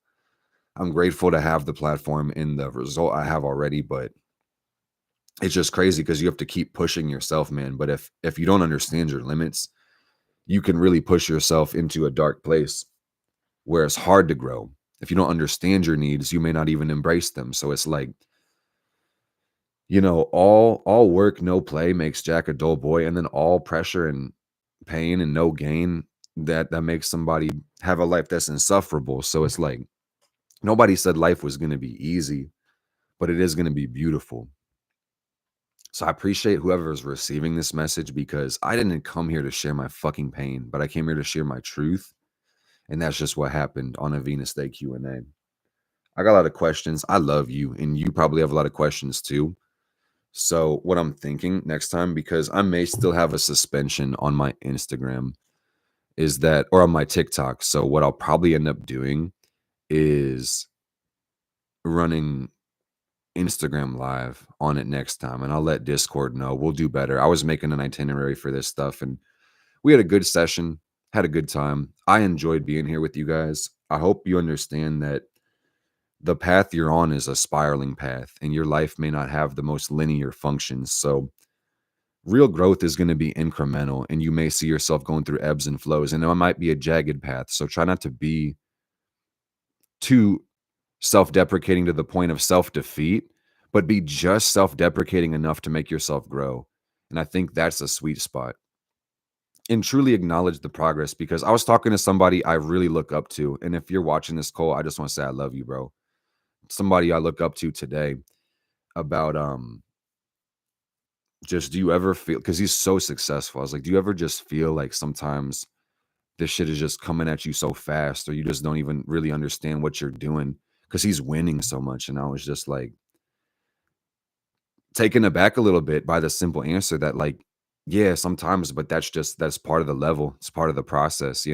I'm grateful to have the platform and the result I have already, but it's just crazy because you have to keep pushing yourself, man. But if you don't understand your limits, you can really push yourself into a dark place where it's hard to grow. If you don't understand your needs, you may not even embrace them. So it's like, all work, no play makes Jack a dull boy, and then all pressure and pain and no gain that makes somebody have a life that's insufferable. So it's like nobody said life was going to be easy, but it is going to be beautiful. So I appreciate whoever is receiving this message because I didn't come here to share my fucking pain, but I came here to share my truth, and that's just what happened on a Venus Day Q&A. I got a lot of questions. I love you, and you probably have a lot of questions too. So what I'm thinking next time, because I may still have a suspension on my Instagram, is that, or on my TikTok. So what I'll probably end up doing is running Instagram live on it next time, and I'll let Discord know. We'll do better. I was making an itinerary for this stuff, and we had a good session, had a good time. I enjoyed being here with you guys. I hope you understand that the path you're on is a spiraling path, and your life may not have the most linear functions. So real growth is going to be incremental, and you may see yourself going through ebbs and flows, and it might be a jagged path. So try not to be too self-deprecating to the point of self-defeat, but be just self-deprecating enough to make yourself grow. And I think that's a sweet spot. And truly acknowledge the progress, because I was talking to somebody I really look up to. And if you're watching this, Cole, I just want to say I love you, bro. Somebody I look up to today about just, do you ever feel, because he's so successful, I was like, do you ever just feel like sometimes this shit is just coming at you so fast, or you just don't even really understand what you're doing because he's winning so much? And I was just like taken aback a little bit by the simple answer that, like, yeah, sometimes, but that's part of the level. It's part of the process.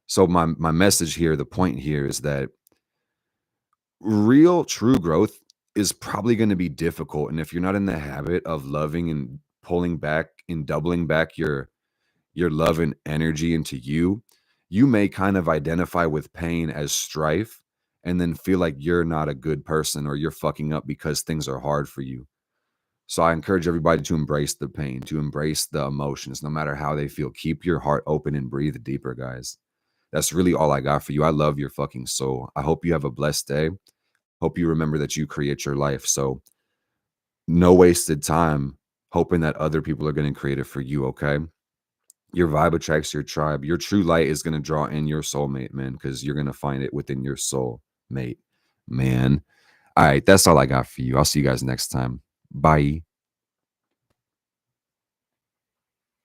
So my message here, the point here is that real true growth is probably going to be difficult. And if you're not in the habit of loving and pulling back and doubling back your love and energy into you, you may kind of identify with pain as strife and then feel like you're not a good person or you're fucking up because things are hard for you. So I encourage everybody to embrace the pain, to embrace the emotions, no matter how they feel. Keep your heart open and breathe deeper, guys. That's really all I got for you. I love your fucking soul. I hope you have a blessed day. Hope you remember that you create your life. So no wasted time hoping that other people are going to create it for you, okay? Your vibe attracts your tribe. Your true light is going to draw in your soulmate, man, because you're going to find it within your soul mate, man. All right, that's all I got for you. I'll see you guys next time. Bye.